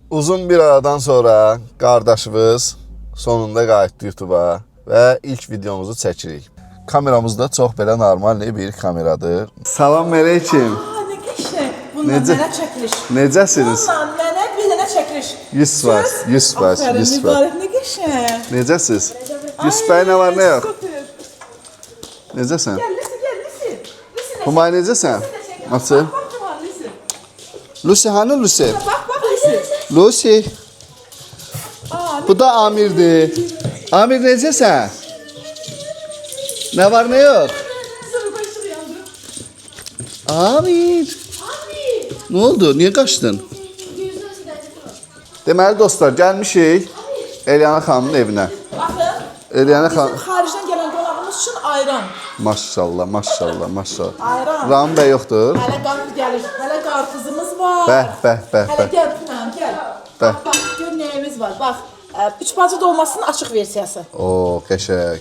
Uzun bir aradan sonra qardaşımız sonunda qayıtdı YouTube'a və ilk videomuzu çəkirik. Kameramız da çox belə normal bir kameradır. Salam Mələkçim. Ne qəşəng. Bundan mənə çəkiliş. Necəsiniz? Bundan mənə bir dənə çəkiliş. 100%, 100%, Aferin, 100%. mübarək, ne qəşəng. Necəsiz? Yüzbəy nə var, nə yox? Süper. Necəsən? Gel, Lisi. Humay necəsən? Nasıl? Bak, Cemal, Lisi. Lucy hanı Lucy? Bak, Lisi. Lucy. Aa, Bu da Amir'dir. Amir necəsən? Nə var, nə yox? Sarı başlığı yandı. Amir. Nə oldu? Niyə qaçdın? Deməli dostlar, gəlmişik Eliana xanımın evinə. Baxın, Eliana bizim xanım... xaricdən gələn qonağımız üçün ayran. Maşallah, maşallah, maşallah. Ayran. Ram bəy yoxdur. Hələ qarpız gəlir. Hələ qarpızımız var. Bəh. Hələ gəl, Pınar, gəl. Bəh. Bax, gör nəyimiz var. Bax, üç bacı dolmasının açıq versiyası. Oo, qəşəng.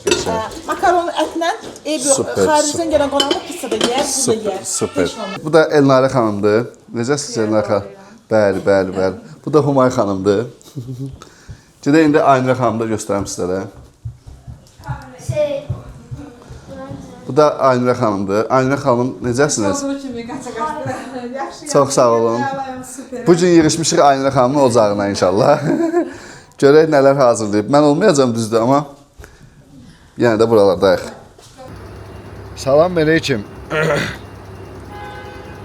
Makaron ətlə ev yox. Super, Xaricdən gələn qonağımız pizza da yer, bu da yer. Super. Heç olmaz. Bu da Elnarə xanımdır. Necəsiz Elnarə xanım? Bəli. Bu da Humay xanımdır. Gedək indi Aynurə xanımı da göstərəm sizə də. Bu da Aynurə xanımdır. Aynurə xanım necəsiniz? Olduğu kimi qaça-qaça. Yaxşı. Çox sağ olun. Süper. Bu gün yığışmışıq Aynurə xanımın ocağına inşallah. Görək nələr hazırlayıb. Mən olmayacağım düzdür, amma yenə də buralardayıq. Salam Mələkçim.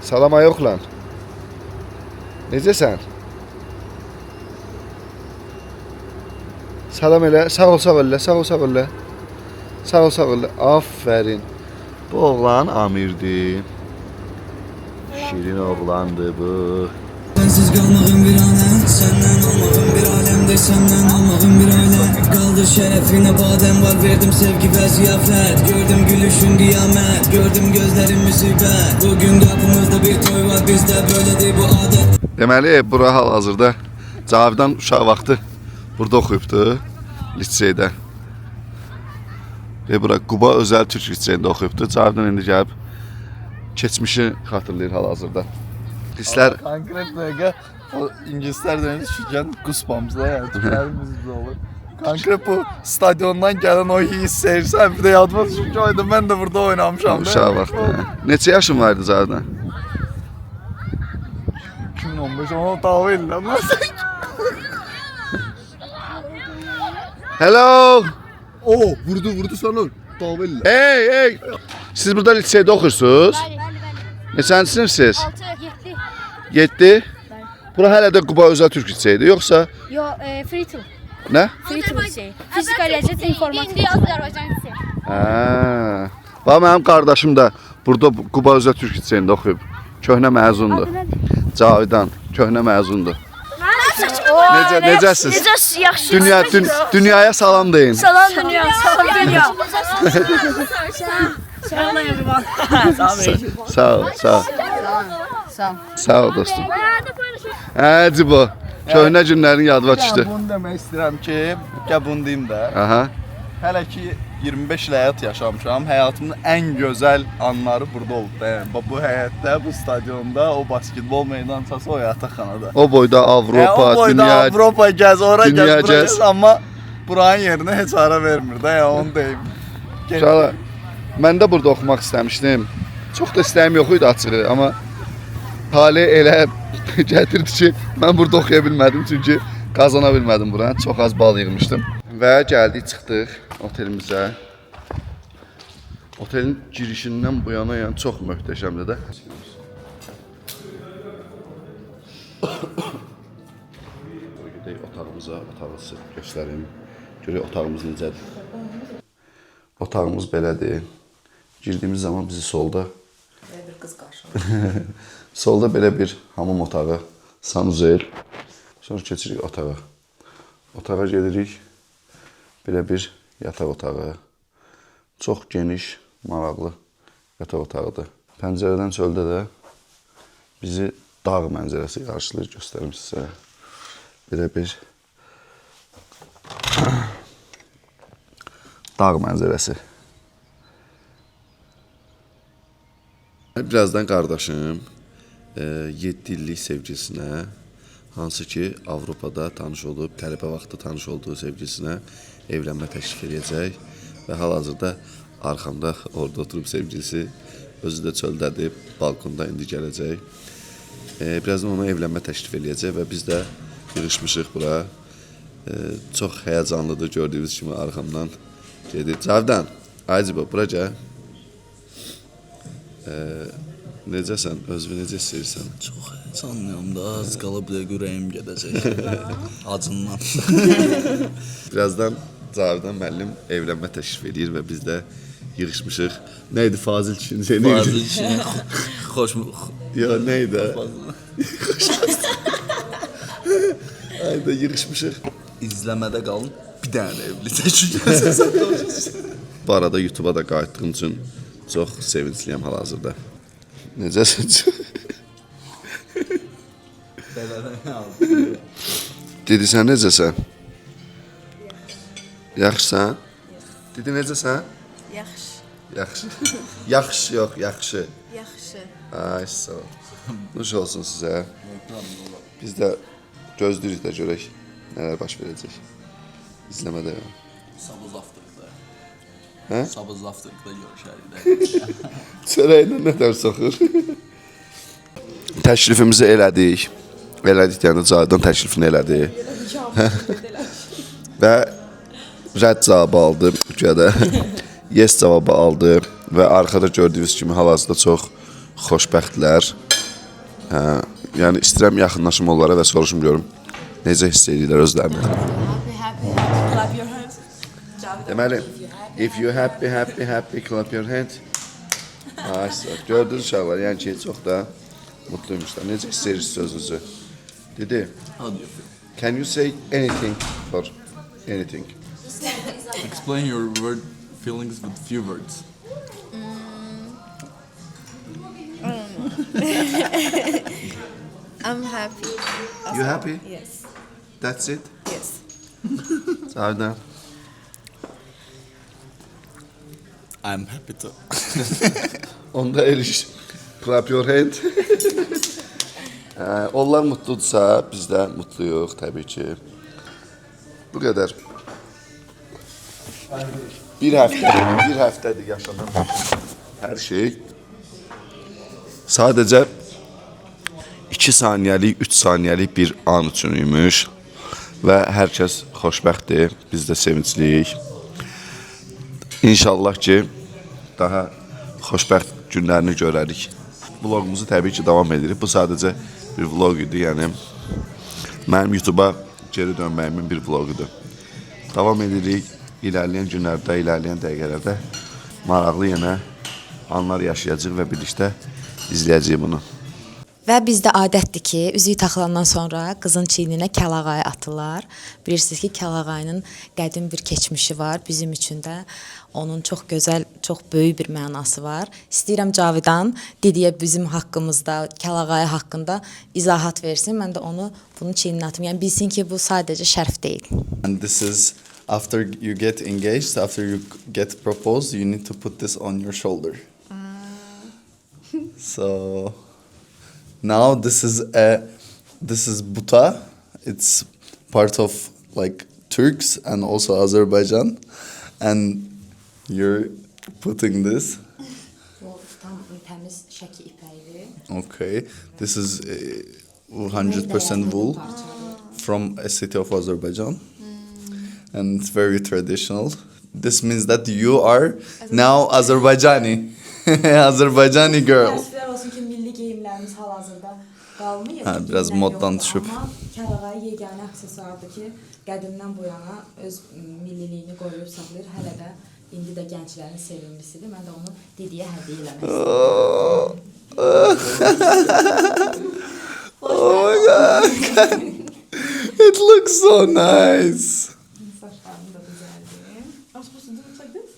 Salam ayoxlan. Necəsən? Salam elə. Sağ ol elə. Sağ ol elə. Aferin. Bu oğlan Amirdir. Şirin oğlandı bu. Sensiz kalmağım bir alem, senden olmağım bir alemde, senden olmağım bir alem. Kaldı şerefine badem var, verdim sevgi ve ziyafet. Gördüm gülüşün kıyamet, gördüm gözlerin müsibet. Bugün kapımızda bir toy var, bizde böyledir bu adet. Deməli, bura hal-hazırda Cavidan uşaq vaxtı burada oxuyubdu, liseydə. Və bura Quba Özəl Türk liseyində oxuyubdu. Cavidan indi gəlib keçmişi xatırlayır hal-hazırda. Hisslər... Konkret dəqiqə o ingilislər demiş düşən Goosebumps-da yəni tüklərimiz olur. Konkret bu stadiondan gələn o hissi sən bir də yadıma düşür ki, oyda mən də burada oynamışam. Uşaq vaxtı. Neçə yaşın vardı Cavidan? 2015 onu tava edirəm. Hello! Vurdu sana tava edirəm. Hey! Siz burada liseydə oxursunuz? Neçənci sinifsiz? 7. Bura hələ də Quba Özəl Türk liseydi, yoxsa? Yo, Fritul. Nə? Fritul liseyi. Fizika, riyaziyyat, informatika. İndi Azərbaycan liseyi. Bax, mənim qardaşım da burada Quba Özəl Türk liseyində oxuyub. Köhnə məzundur. Cavidan, köhnə məzundur. Necəsiz? Necəsiz? Yaxşı. Dünyaya salam deyin. Salam dünya. Salam dünya. Salam everyone. Sağ ol dostum. Cibo, köhnə günlərin yadıma düşdü. Bunu demək istəyirəm ki, gəl bunu deyim də. Aha. Hələ ki 25 il həyat yaşamışam. Həyatımın ən gözəl anları burada oldu. Yəni bu həyətdə, bu stadionda, o basketbol meydançası, o yataqxanada. O boyda Avropa, O boyda dünya... Avropa gəz, ora dünya gəz, bura gəz. gəz, amma buranın yerinə heç ara vermir də, ya onu deyim. Uşaqlar, mən də burada oxumaq istəmişdim. Çox da istəyim yox idi açığı, amma tale elə gətirdi ki, mən burada oxuya bilmədim çünki qazana bilmədim buranı. Çox az bal yığmışdım. Və gəldik, çıxdıq otelimizə. Otelin girişindən bu yana yəni çox möhtəşəmdir də. Gedək otağımıza, otağı sizə göstərim. Görək otağımız necədir. Otağımız belədir. Girdiyimiz zaman bizi solda Bir qız qarşıladı. solda belə bir hamam otağı, sanuzel. Sonra keçirik otağa. Otağa gedirik. Belə bir yataq otağı. Çox geniş, maraqlı yataq otağıdır. Pəncərədən çöldə də bizi dağ mənzərəsi qarşılayır, göstərim sizə. Belə bir dağ mənzərəsi. Birazdan qardaşım 7 illik sevgilisinə hansı ki Avropada tanış olub, tələbə vaxtı tanış olduğu sevgilisinə evlənmə təklif edəcək və hal-hazırda arxamda orada oturub sevgilisi özü də çöldədir, balkonda indi gələcək. Birazdan ona evlənmə təklif edəcək və biz də yığışmışıq bura. Çox həyəcanlıdır gördüyünüz kimi arxamdan gedir. Cavidan, Ayciba, bura gəl. Necəsən? Özünü necə istəyirsən? Çox həyəcanlıyam da, az qalıb ürəyim gedəcək. Acından. Birazdan Cavidan müəllim evlənmə təklif edir və biz də yığışmışıq. Nə idi Fazil kişinin seni? Fazıl kişinin xoş... Ya nə idi? Ayda yığışmışıq. İzləmədə qalın, bir dənə evli təşkil. Bu arada YouTube'a da qayıtdığım üçün çox sevincliyəm hal-hazırda. Necəsən? Dedi, sən necəsən? Yaxşısan? Dedi, necəsən? Yaxşı. Yaxşı. Yaxşı yox, yaxşı. Yaxşı. Ay, sağ ol. Nuş olsun sizə. Biz də gözləyirik də görək nələr baş verəcək. İzləmədə yox. Sabız afterda. Hə? Sabız afterda görüşərik də. Çörəklə nə tər soxur? Təklifimizi elədik. Elədik yəni Cavidan təklifini elədi. Və rədd cavabı aldı güya da. Yes cavabı aldı və arxada gördüyünüz kimi hal-hazırda çox xoşbəxtlər. Yəni istəyirəm yaxınlaşım onlara və soruşum görüm necə hiss edirlər özlərini. Clap your hands. Deməli, if you happy, happy, happy, clap your hand. Gördünüz uşaqlar, yəni ki, çox da mutluymuşlar. Necə hiss edirsiniz özünüzü? Dedi, How do you feel? can you say anything for anything? Explain your feelings with few words. I'm happy. You happy? Yes. That's it? Yes. Cavidan. I'm happy too. Onda eriş. Clap your hand. Onlar mutludursa, biz də mutluyuq təbii ki. Bu qədər. Bir həftədir yaşanan hər şey. Sadəcə 2 saniyəlik, 3 saniyəlik bir an üçün imiş və hər kəs xoşbəxtdir, biz də sevincliyik. İnşallah ki, daha xoşbəxt günlərini görərik. Vlogumuzu təbii ki, davam edirik. Bu sadəcə bir vlog idi, yəni mənim YouTube'a geri dönməyimin bir vlogudur. Davam edirik, ilərləyən günlərdə, ilərləyən dəqiqələrdə maraqlı yenə anlar yaşayacaq və birlikdə izləyəcəyik bunu. Və bizdə adətdir ki, üzüyü taxılandan sonra qızın çiyninə kəlağayı atırlar. Bilirsiniz ki, kəlağayının qədim bir keçmişi var. Bizim üçün də onun çox gözəl, çox böyük bir mənası var. İstəyirəm Cavidan Didiyə bizim haqqımızda, kəlağayı haqqında izahat versin. Mən də onu bunun çiyninə atım. Yəni bilsin ki, bu sadəcə şərf deyil. And this is after you get engaged, after you get proposed, you need to put this on your shoulder. So now this is Buta. It's part of like Turks and also Azerbaijan, and you're putting this. Bu tam təmiz şəki ipəyidir. Okay, this is 100% wool from a city of Azerbaijan, and it's very traditional. This means that you are now Azerbaijani, Azerbaijani girl. Təəssüflər olsun ki, milli geyimlərimiz hal-hazırda qalmayıb. Hə, biraz moddan düşüb. Amma kəlağayı yeganə aksesuardır ki, qədimdən bu yana öz milliliyini qoruyub saxlayır. Hələ də indi də gənclərin sevimlisidir. Mən də onu Didiyə hədiyyə eləmək istəyirəm. Oh my god, it looks so nice. Saçlarım da düzəldi. I'm supposed to do it like this?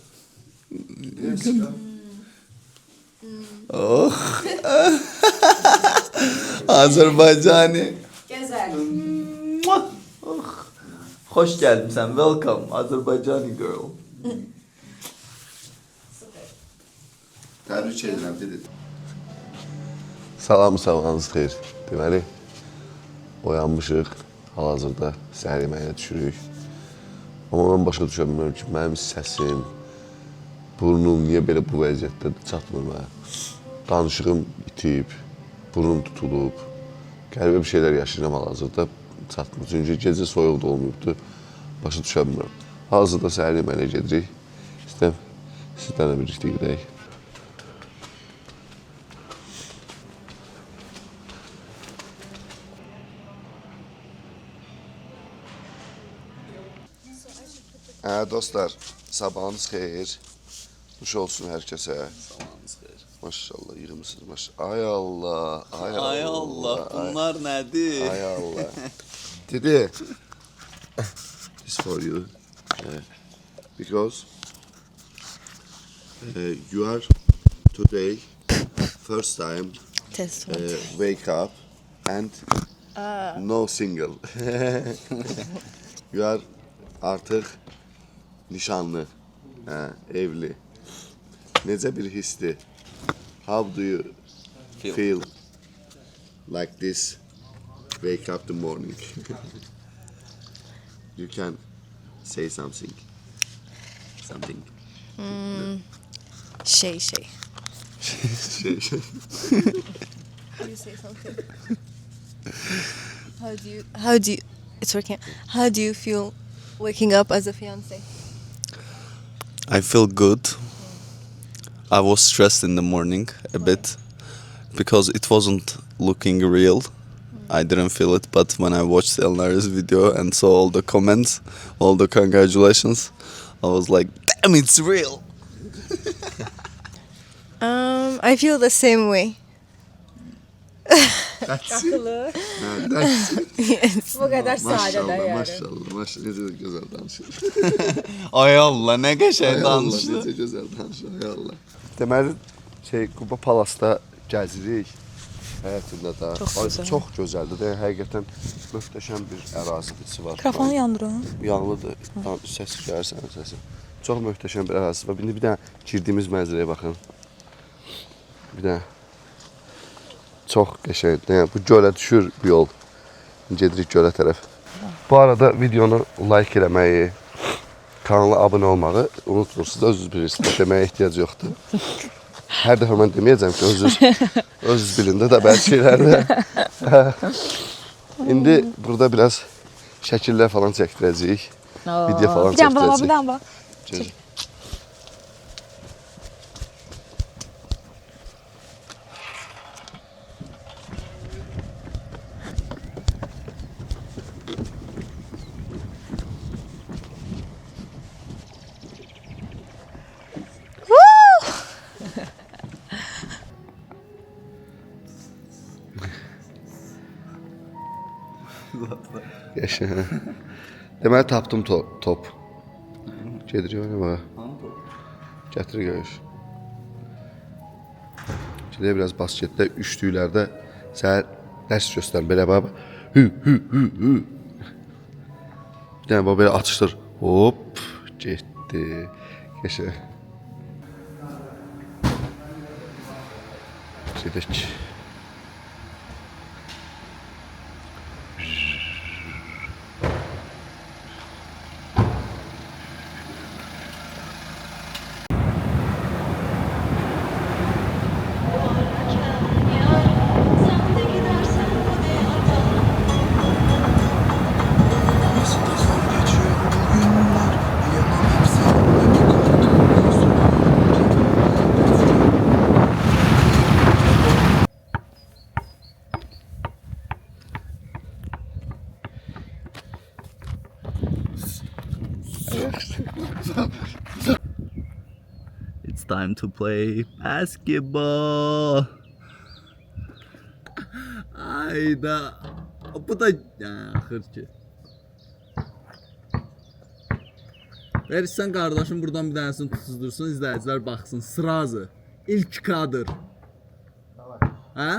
Oh, Azerbaijani. Gözəl. Hoş geldin sen, welcome Azerbaijani girl. Təbrik edirəm, dedi. Salam, sabahınız xeyir. Deməli, oyanmışıq. Hal-hazırda səhər yeməyinə düşürük. Amma mən başa düşə bilmirəm ki, mənim səsim, burnum niyə belə bu vəziyyətdə çatmır mənə. Danışığım itib, burnum tutulub, qəribə bir şeylər yaşayıram hal-hazırda çatmır. Çünki gecə soyuq da olmayıbdır, başa düşə bilmirəm. Hal-hazırda səhər yeməyinə gedirik. İstəyəm, sizlərlə birlikdə gedək. Dostlar, sabahınız xeyir. Nuş olsun hər kəsə. Sabahınız xeyir. Maşallah, yığmışsınız maşallah. Ay Allah, ay Allah. Ay Allah, bunlar nədir? Ay Allah. Didi, this for you. Because you are today first time wake up and no single. You are artıq nişanlı, evli. Necə bir histir? How do you feel like this? Wake up the morning. You can say something. Something. Şey. Şey. How do you say something? How do you it's working. How do you feel waking up as a fiance? I feel good. I was stressed in the morning a bit because it wasn't looking real. I didn't feel it, but when I watched Elnar's video and saw all the comments, all the congratulations, I was like, damn, it's real. I feel the same way. That's Bu qədər sadə də yəni. maşallah. Necə də gözəl danışır. Ay Allah, ne Ay geçer Allah, danıştı. necə gözəl danışır. Ay Allah. Deməli, Quba Palasda gəzirik. Həyatında da. Çox gözəldir də. Həqiqətən möhtəşəm bir ərazisi var. Mikrofonu yandırın. Yanlıdır. Səs gəlir sənin səsi. Çox möhtəşəm bir ərazisi var. İndi bir dənə girdiyimiz mənzərəyə baxın. Bir dənə. Çox qəşəngdir. Yəni, bu gölə düşür bu yol. Gedirik gölə tərəf. Bu arada videonu like eləməyi, kanala abunə olmağı unutmursunuz. Özünüz bilirsiniz. Deməyə ehtiyac yoxdur. Hər dəfə mən deməyəcəm ki, özünüz bilində də bəzi şeylərdə. İndi burada biraz şəkillər falan çəkdirəcəyik. Video falan çəkdirəcəyik. Bir dənə bax. Yaşa. Deməli tapdım top. Gedirik ona bax. Gətir görüş. Gedək biraz basketdə, üçlüklərdə səhər dərs göstərin. Belə bax. Hü. Bir dənə bax belə açışdır. Hop, getdi. Yaşa. Gedək. It's time to play basketball. Ayda. Bu da axır ki. Verirsən qardaşım buradan bir dənəsini tutuzdursun, izləyicilər baxsın. Srazı. İlk kadr. Hə?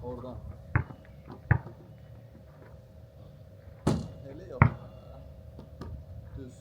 Oradan. Elə yox. Düz.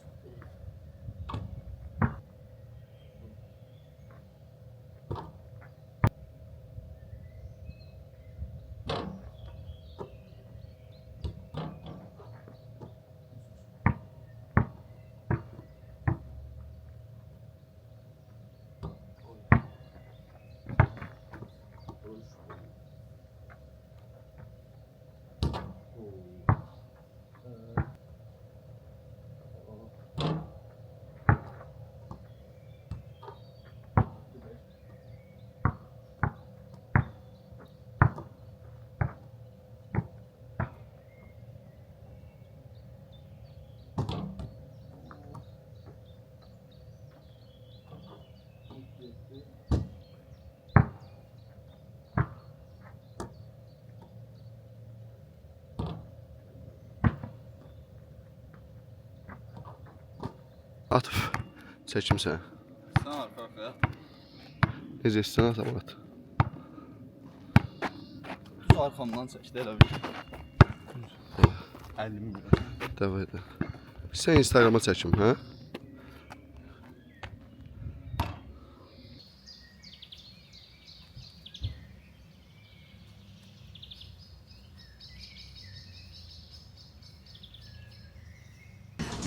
Atıb çəkim sən. Sən arxa. Necə istəyən at. Şu arxamdan çəkdi elə bir. 50 milyon. Davay da. Sən Instagrama çəkim, hə?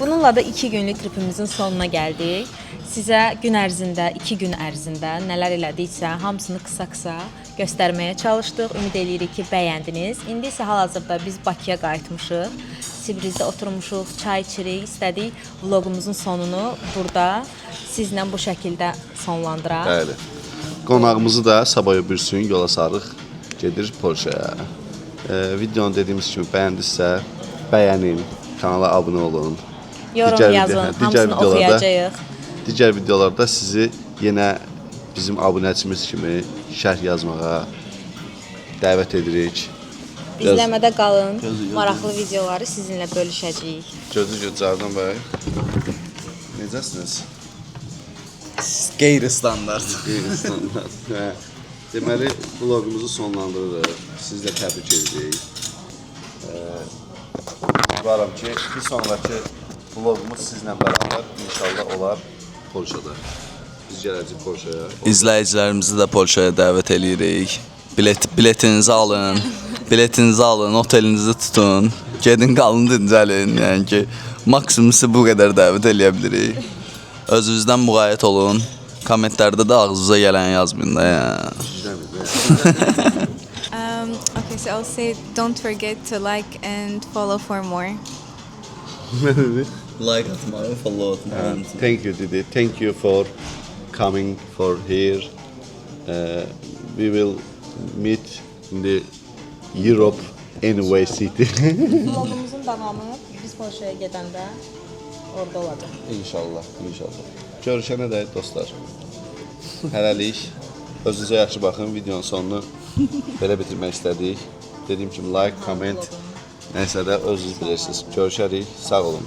Bununla da 2 günlük tripimizin sonuna gəldik. Sizə gün ərzində, 2 gün ərzində nələr elədiksə, hamısını qısa-qısa göstərməyə çalışdıq. Ümid edirik ki, bəyəndiniz. İndi isə hal-hazırda biz Bakıya qayıtmışıq. Sibrizdə oturmuşuq, çay içirik. İstədik vloqumuzun sonunu burada sizlə bu şəkildə sonlandıraq. Bəli. Qonağımızı da sabah öbürsün yola sarıq gedir Polşaya. Videonu dediyimiz kimi bəyəndinizsə, bəyənin, kanala abunə olun. Yorum yazın, hamısını oxuyacağıq. Digər videolarda sizi yenə bizim abunəçimiz kimi şərh yazmağa dəvət edirik. İzləmədə qalın, maraqlı videoları sizinlə bölüşəcəyik. Gözü Cardan bəy. Necəsiniz? Qeyri-standart. Hə. Deməli, vloqumuzu sonlandırırıq. Siz də təbrik edirik. Varam ki, bir sonraki vloqumuz sizlə bərabər inşallah olar Polşada. Biz gələcəyik Polşaya. İzləyicilərimizi də Polşaya dəvət eləyirik. Biletinizi alın. Biletinizi alın, otelinizi tutun. Gedin, qalın, dincəlin. Yəni ki, maksimum sizi bu qədər dəvət eləyə bilirik. Özünüzdən müğayət olun. Kommentlərdə də ağzınıza gələn yazmayın da. Okay, so I'll say don't forget to like and follow for more. Nə dedi? Like atmağı, follow atmağı. Thank you dedi. Thank you for coming for here. We will meet in the Europe anyway city. Vlogumuzun davamı biz Polşaya gedəndə orada olacaq. İnşallah, inşallah. Görüşənə də dostlar. Hələlik özünüzə yaxşı baxın. Videonun sonunu belə bitirmək istədik. Dediyim kimi like, comment, nəysə də özünüz bilirsiniz. Görüşərik. Sağ olun.